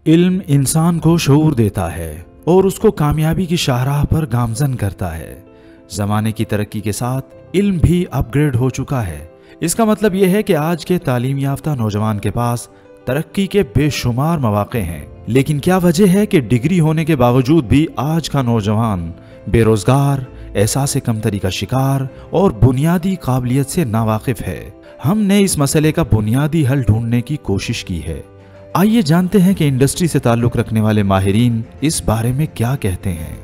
इल्म इंसान को शऊर देता है और उसको कामयाबी की शाहराह पर गामजन करता है। ज़माने की तरक्की के साथ इल्म भी अपग्रेड हो चुका है। इसका मतलब यह है कि आज के तालीम याफ्ता नौजवान के पास तरक्की के बेशुमार मौके हैं, लेकिन क्या वजह है कि डिग्री होने के बावजूद भी आज का नौजवान बेरोजगार, एहसास कमतरी का शिकार और बुनियादी काबिलियत से नावाकिफ है। हमने इस मसले का बुनियादी हल ढूंढने की कोशिश की है। आइए जानते हैं कि इंडस्ट्री से ताल्लुक़ रखने वाले माहिरीन इस बारे में क्या कहते हैं।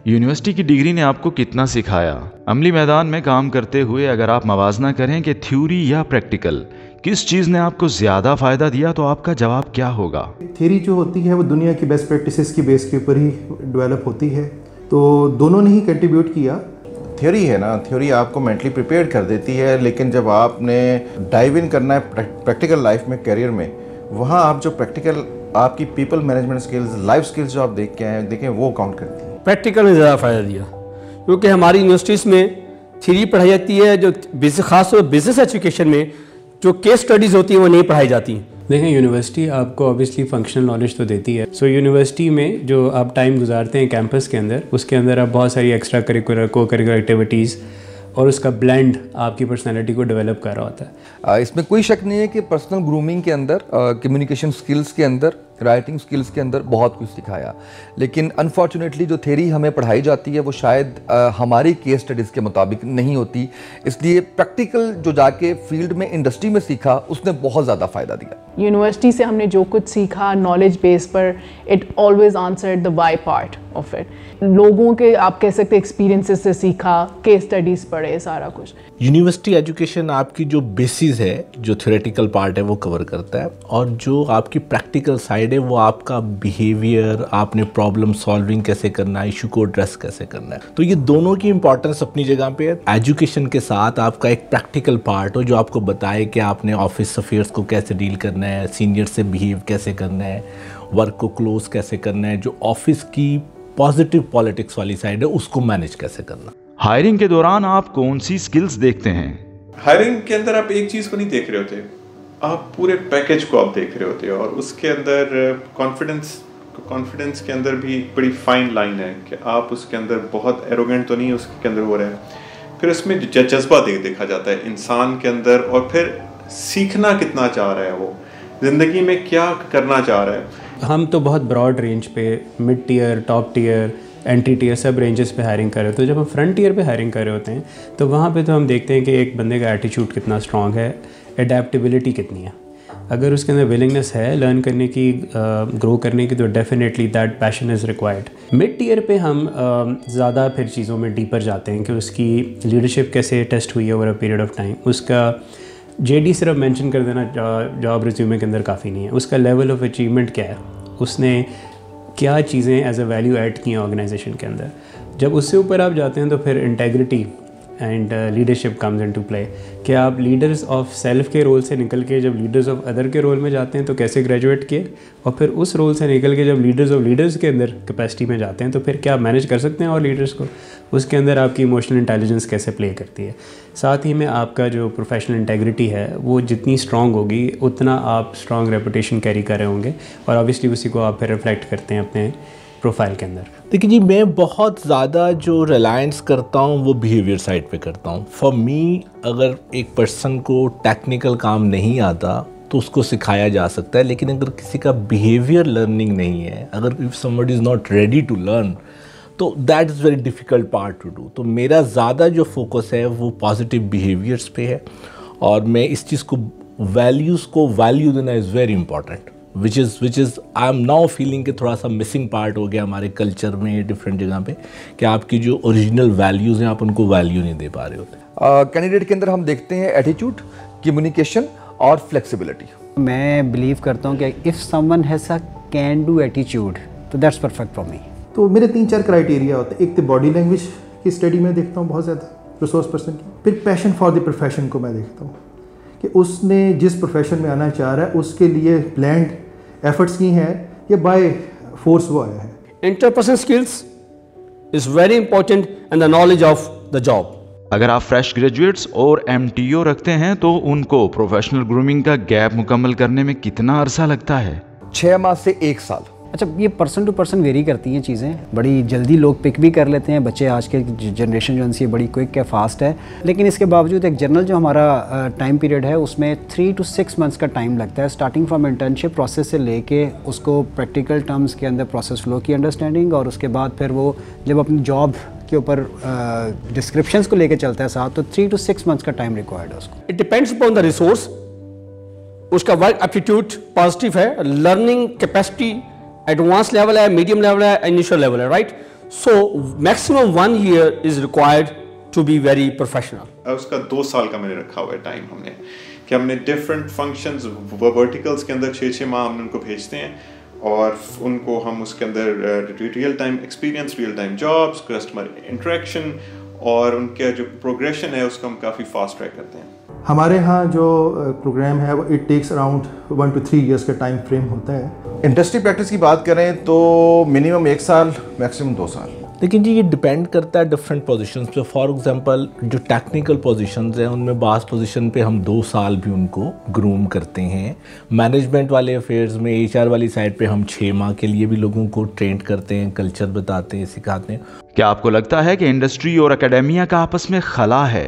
यूनिवर्सिटी की डिग्री ने आपको कितना सिखाया? अमली मैदान में काम करते हुए अगर आप मवाजना करें कि थ्योरी या प्रैक्टिकल, किस चीज़ ने आपको ज़्यादा फ़ायदा दिया, तो आपका जवाब क्या होगा? थ्योरी जो होती है वो दुनिया की बेस्ट प्रैक्टिसेस की बेस के ऊपर ही डेवलप होती है, तो दोनों ने ही कंट्रीब्यूट किया। थ्योरी है ना, थ्योरी आपको मेंटली प्रिपेयर कर देती है, लेकिन जब आपने डाइव इन करना है प्रैक्टिकल लाइफ में, करियर में, वहाँ आप जो प्रैक्टिकल आपकी people management skills, life skills जो आप देख के आए, देखें वो काउंट करती है। प्रैक्टिकल में ज़्यादा फ़ायदा दिया, क्योंकि हमारी यूनिवर्सिटीज़ में थ्योरी पढ़ाई जाती है, जो खासतौर बिजनेस एजुकेशन में जो केस स्टडीज़ होती हैं वो नहीं पढ़ाई जाती। देखें, यूनिवर्सिटी आपको ऑब्वियसली फंक्शनल नॉलेज तो देती है। सो यूनिवर्सिटी में जो आप टाइम गुजारते हैं कैंपस के अंदर, उसके अंदर आप बहुत सारी एक्स्ट्रा करिकुलर, को करिकुलर एक्टिविटीज़ और उसका ब्लेंड आपकी पर्सनालिटी को डेवलप कर रहा होता है। इसमें कोई शक नहीं है कि पर्सनल ग्रूमिंग के अंदर, कम्युनिकेशन स्किल्स के अंदर, राइटिंग स्किल्स के अंदर बहुत कुछ सिखाया, लेकिन अनफॉर्चुनेटली जो थ्योरी हमें पढ़ाई जाती है वो शायद हमारी केस स्टडीज़ के मुताबिक नहीं होती। इसलिए प्रैक्टिकल जो जाके फील्ड में, इंडस्ट्री में सीखा, उसने बहुत ज़्यादा फ़ायदा दिया। यूनिवर्सिटी से हमने जो कुछ सीखा नॉलेज बेस पर, it always answered the why part of it. लोगों के, आप कह सकते एक्सपीरियंसेस से सीखा, केस स्टडीज़ पढ़े, सारा कुछ। यूनिवर्सिटी एजुकेशन आपकी जो बेसिस है, जो थ्योरेटिकल पार्ट है वो कवर करता है, और जो आपकी प्रैक्टिकल साइड है वो आपका बिहेवियर, आपने प्रॉब्लम सॉल्विंग कैसे करना है, इशू को एड्रेस कैसे करना है। तो ये दोनों की इंपॉर्टेंस अपनी जगह पे है। एजुकेशन के साथ आपका एक प्रैक्टिकल पार्ट हो जो आपको बताए कि आपने ऑफिस अफेयर्स को कैसे डील करना है, सीनियर से बिहेव कैसे करना है, वर्क को क्लोज कैसे करना है, जो ऑफिस की पॉजिटिव पॉलिटिक्स वाली साइड है उसको मैनेज कैसे करना। हायरिंग के दौरान आप कौन सी स्किल्स देखते हैं? हायरिंग के अंदर आप एक चीज़ को नहीं देख रहे होते, आप पूरे पैकेज को आप देख रहे होते हो, और उसके अंदर कॉन्फिडेंस के अंदर भी बड़ी फाइन लाइन है कि आप उसके अंदर बहुत एरोगेंट तो नहीं उसके अंदर हो रहे हैं। फिर उसमें जज्बा देखा जाता है इंसान के अंदर, और फिर सीखना कितना चाह रहा है, वो ज़िंदगी में क्या करना चाह रहा है। हम तो बहुत ब्रॉड रेंज पे, mid tier, top tier, entry tier, सब रेंजेस पे हायरिंग कर रहे होते हैं। जब हम फ्रंट टीयर पे हायरिंग कर रहे होते हैं तो वहाँ पे तो हम देखते हैं कि एक बंदे का एटीट्यूड कितना स्ट्रांग है, एडेप्टेबिलिटी कितनी है। अगर उसके अंदर विलिंगनेस है लर्न करने की, ग्रो करने की, तो definitely that passion is required. Mid tier पे हम ज़्यादा फिर चीज़ों में डीपर जाते हैं कि उसकी लीडरशिप कैसे टेस्ट हुई है over a period of time. उसका जेडी सिर्फ मेंशन कर देना जॉब रिज्यूमे के अंदर काफ़ी नहीं है। उसका लेवल ऑफ अचीवमेंट क्या है, उसने क्या चीज़ें एज अ वैल्यू ऐड की हैं ऑर्गेनाइजेशन के अंदर। जब उससे ऊपर आप जाते हैं तो फिर integrity and leadership comes into play. कि आप लीडर्स ऑफ सेल्फ के रोल से निकल के जब लीडर्स ऑफ अदर के रोल में जाते हैं तो कैसे ग्रेजुएट किए, और फिर उस रोल से निकल के जब लीडर्स ऑफ लीडर्स के अंदर कैपेसिटी में जाते हैं तो फिर क्या मैनेज कर सकते हैं और लीडर्स को। उसके अंदर आपकी इमोशनल इंटेलिजेंस कैसे प्ले करती है। साथ ही में आपका जो प्रोफेशनल इंटेग्रिटी है वो जितनी स्ट्रॉन्ग होगी उतना आप स्ट्रॉन्ग रेपुटेशन कैरी कर रहे होंगे, और ऑब्वियसली उसी को आप फिर रिफ्लेक्ट करते हैं अपने प्रोफाइल के अंदर। देखिए जी, मैं बहुत ज़्यादा जो रिलायंस करता हूँ वो बिहेवियर साइड पे करता हूँ। फॉर मी, अगर एक पर्सन को टेक्निकल काम नहीं आता तो उसको सिखाया जा सकता है, लेकिन अगर किसी का बिहेवियर लर्निंग नहीं है, अगर if somebody is not ready to learn, तो that is very difficult part to do. तो मेरा ज़्यादा जो फोकस है वो पॉजिटिव बिहेवियर्स पे है, और मैं इस चीज़ को, वैल्यूज़ को वैल्यू देना is very important, which is I am now feeling कि थोड़ा सा मिसिंग पार्ट हो गया हमारे कल्चर में, डिफरेंट जगह पे, कि आपकी जो ओरिजिनल वैल्यूज़ हैं आप उनको वैल्यू नहीं दे पा रहे होते। कैंडिडेट के अंदर हम देखते हैं एटीट्यूड, कम्युनिकेशन और फ्लेक्सिबिलिटी। मैं बिलीव करता हूँ कि if someone has a can do attitude तो दैट्स परफेक्ट फॉर मी। तो मेरे 3-4 क्राइटेरिया होते हैं। एक तो बॉडी लैंग्वेज की स्टडी में देखता हूँ बहुत ज़्यादा, रिसोर्स पर्सन की। फिर पैशन फॉर द प्रोफेशन को मैं देखता हूँ कि उसने जिस प्रोफेशन में आना चाह रहा है उसके लिए प्लान्ड एफर्ट्स की हैं या बाय फोर्स वो आया है। Interpersonal skills is very important and the knowledge of the job. अगर आप फ्रेश ग्रेजुएट्स और MTO रखते हैं तो उनको प्रोफेशनल ग्रूमिंग का गैप मुकम्मल करने में कितना अरसा लगता है? 6 माह से 1 साल। अच्छा, ये पर्सन टू पर्सन वेरी करती हैं चीज़ें, बड़ी जल्दी लोग पिक भी कर लेते हैं, बच्चे आज के जनरेशन जो उनसी बड़ी क्विक है, फास्ट है, लेकिन इसके बावजूद एक जनरल जो हमारा टाइम पीरियड है उसमें 3 to 6 मंथ्स का टाइम लगता है, स्टार्टिंग फ्रॉम इंटर्नशिप प्रोसेस से लेके उसको प्रैक्टिकल टर्म्स के अंदर प्रोसेस फ्लो की अंडरस्टैंडिंग, और उसके बाद फिर वो जब अपनी जॉब के ऊपर डिस्क्रिप्शंस को लेके चलता है साथ, तो 3 to 6 मंथ्स का टाइम रिक्वायर्ड है उसको। It depends upon the resource, उसका वर्क एप्टीट्यूड पॉजिटिव है, लर्निंग कैपेसिटी एडवांस लेवल है, मीडियम लेवल है, इनिशियल लेवल है, right. So maximum 1 year is required to be very professional. उसका 2 साल का मैंने रखा हुआ है टाइम हमने, कि हमने डिफरेंट फंक्शंस वर्टिकल्स के अंदर 6 माह हमने उनको भेजते हैं, और उनको हम उसके अंदर real time experience, real time jobs, customer interaction और उनका जो प्रोग्रेशन है उसको हम काफ़ी फास्ट ट्रैक करते हैं। हमारे यहाँ जो प्रोग्राम है वो it takes around 1 to 3 years का टाइम फ्रेम होता है। इंडस्ट्री प्रैक्टिस की बात करें तो मिनिमम 1 साल, मैक्सिमम 2 साल। लेकिन जी ये डिपेंड करता है डिफरेंट पोजीशंस पे। फॉर एग्जांपल जो टेक्निकल पोजीशंस हैं उनमें बास पोजीशन पे हम 2 साल भी उनको ग्रूम करते हैं। मैनेजमेंट वाले अफेयर्स में, HR वाली साइड पे हम 6 माह के लिए भी लोगों को ट्रेन करते हैं, कल्चर बताते हैं, सिखाते हैं। क्या आपको लगता है कि इंडस्ट्री और एकेडेमिया का आपस में खला है?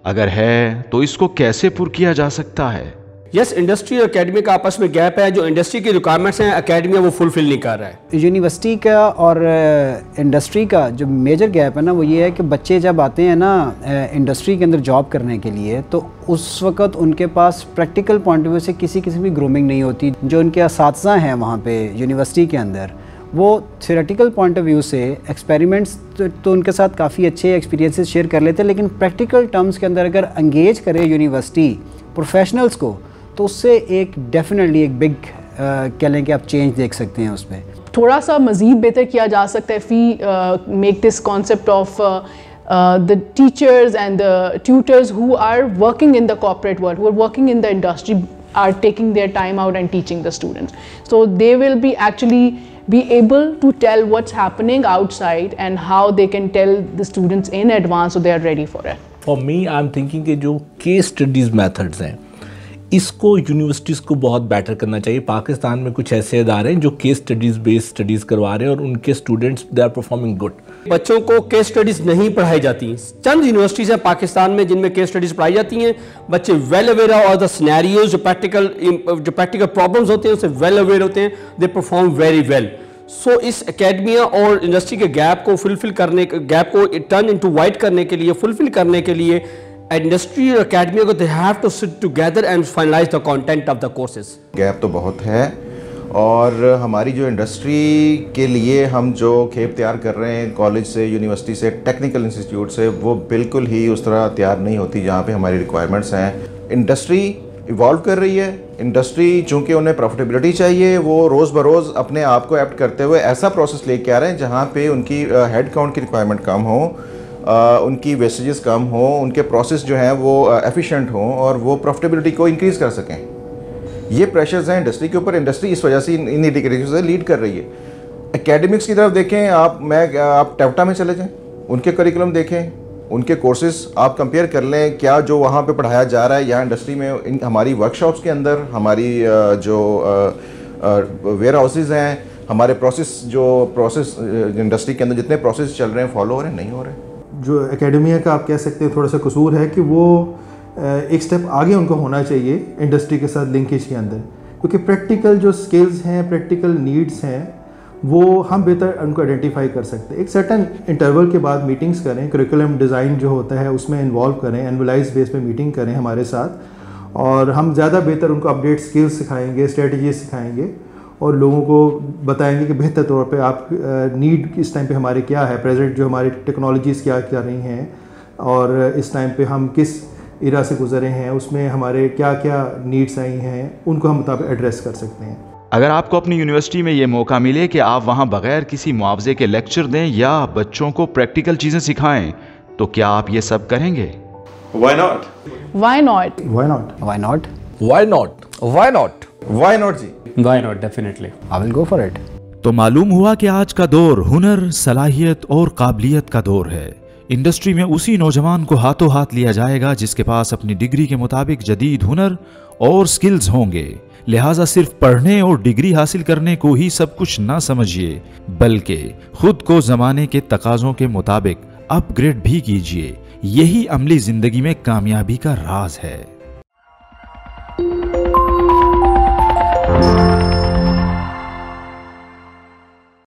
अगर है तो इसको कैसे पुर किया जा सकता है? यस, इंडस्ट्री और एकेडमी का आपस में गैप है, जो इंडस्ट्री की रिक्वायरमेंट्स हैं एकेडमी वो फुलफिल नहीं कर रहा है। यूनिवर्सिटी का और इंडस्ट्री का जो मेजर गैप है ना, वो ये है कि बच्चे जब आते हैं ना इंडस्ट्री के अंदर जॉब करने के लिए, तो उस वक्त उनके पास प्रैक्टिकल पॉइंट ऑफ व्यू से किसी किस्म की ग्रूमिंग नहीं होती। जो उनके असातिज़ा हैं वहाँ पे यूनिवर्सिटी के अंदर, वो थियोरेटिकल पॉइंट ऑफ व्यू से एक्सपेरिमेंट्स तो उनके साथ काफ़ी अच्छे एक्सपीरियंसेस शेयर कर लेते हैं, लेकिन प्रैक्टिकल टर्म्स के अंदर अगर एंगेज करे यूनिवर्सिटी प्रोफेशनल्स को, तो उससे एक डेफिनेटली एक बिग कह लें कि आप चेंज देख सकते हैं उस पर। थोड़ा सा मज़ीद बेहतर किया जा सकता है we make this concept of the teachers and the tutors who are working in the corporate world, who are working in the industry, are taking their time out and teaching the students. So they will be actually be able to tell what's happening outside and how they can tell the students in advance so they are ready for it. For me, I'm thinking कि जो case studies methods हैं, इसको universities को बहुत better करना चाहिए। पाकिस्तान में कुछ ऐसे इदारे हैं जो केस स्टडीज़ बेस्ड स्टडीज़ करवा रहे हैं और उनके students they are performing good. बच्चों को केस स्टडीज़ नहीं पढ़ाई जाती। चंद यूनिवर्सिटीज़ हैं पाकिस्तान में जिनमें केस स्टडीज़ पढ़ाई जाती हैं। बच्चे वेल अवेयर और द सिनेरियोज जो प्रैक्टिकल प्रॉब्लम्स होते हैं उससे वेल अवेयर होते हैं, दे परफॉर्म वेरी वेल। सो इस एकेडमिया और इंडस्ट्री के गैप को फुलफिल करने, गैप को टर्न इनटू वाइड करने के लिए, फुलफिल करने के लिए इंडस्ट्री और एकेडमिया को they have to sit together and finalise the content of the courses. Gap तो बहुत है, और हमारी जो इंडस्ट्री के लिए हम जो खेप तैयार कर रहे हैं कॉलेज से, यूनिवर्सिटी से, टेक्निकल इंस्टीट्यूट से, वो बिल्कुल ही उस तरह तैयार नहीं होती जहाँ पे हमारी रिक्वायरमेंट्स हैं। इंडस्ट्री इवॉल्व कर रही है। इंडस्ट्री चूँकि उन्हें प्रॉफिटेबिलिटी चाहिए, वो रोज़ बरोज़ अपने आप को एप्ट करते हुए ऐसा प्रोसेस लेके आ रहे हैं जहाँ पे उनकी हेड काउंट की रिक्वायरमेंट कम हो, उनकी वेस्टेजेस कम हो, उनके प्रोसेस जो हैं वो एफिशिएंट हों और वो प्रॉफिटेबिलिटी को इंक्रीज़ कर सकें। ये प्रेशर्स हैं इंडस्ट्री के ऊपर। इंडस्ट्री इस वजह से इन इंडिकेटर्स से लीड कर रही है। एकेडमिक्स की तरफ देखें आप टेवटा में चले जाएं, उनके करिकुलम देखें, उनके कोर्सेज आप कंपेयर कर लें, क्या जो वहाँ पे पढ़ाया जा रहा है यहाँ इंडस्ट्री में, हमारी वर्कशॉप्स के अंदर, हमारी जो वेयर हाउसेज हैं, हमारे प्रोसेस इंडस्ट्री के अंदर जितने प्रोसेस चल रहे हैं फॉलो हो रहे हैं, नहीं हो रहे हैं। जो एकेडमिया का आप कह सकते हैं थोड़ा सा कसूर है कि वो एक स्टेप आगे उनको होना चाहिए इंडस्ट्री के साथ लिंकेज के अंदर, क्योंकि प्रैक्टिकल जो स्किल्स हैं, प्रैक्टिकल नीड्स हैं, वो हम बेहतर उनको आइडेंटिफाई कर सकते हैं। एक सर्टन इंटरवल के बाद मीटिंग्स करें, करिकुलम डिज़ाइन जो होता है उसमें इन्वॉल्व करें, एनुअलाइज बेस पे मीटिंग करें हमारे साथ, और हम ज़्यादा बेहतर उनको अपडेट स्किल्स सिखाएंगे, स्ट्रेटजीज सिखाएंगे और लोगों को बताएंगे कि बेहतर तौर पे आप नीड इस टाइम पे हमारे क्या है, प्रेजेंट जो हमारी टेक्नोलॉजीज़ क्या क्या रही हैं और इस टाइम पे हम किस इरा से गुजरे हैं, उसमें हमारे क्या क्या नीड्स आई हैं, उनको हम मुताबिक एड्रेस कर सकते हैं। अगर आपको अपनी यूनिवर्सिटी में ये मौका मिले कि आप वहाँ बगैर किसी मुआवजे के लेक्चर दें या बच्चों को प्रैक्टिकल चीज़ें सिखाएं, तो क्या आप ये सब करेंगे? Why not? Why not? Why not? Why not? Why not? Why not? Why not ji? Why not? Definitely. I will go for it. तो मालूम हुआ कि आज का दौर हुनर, सलाहियत और काबिलियत का दौर है। इंडस्ट्री में उसी नौजवान को हाथों हाथ लिया जाएगा जिसके पास अपनी डिग्री के मुताबिक जदीद हुनर और स्किल्स होंगे। लिहाजा सिर्फ पढ़ने और डिग्री हासिल करने को ही सब कुछ ना समझिए, बल्कि खुद को जमाने के तकाजों के मुताबिक अपग्रेड भी कीजिए। यही अमली जिंदगी में कामयाबी का राज है।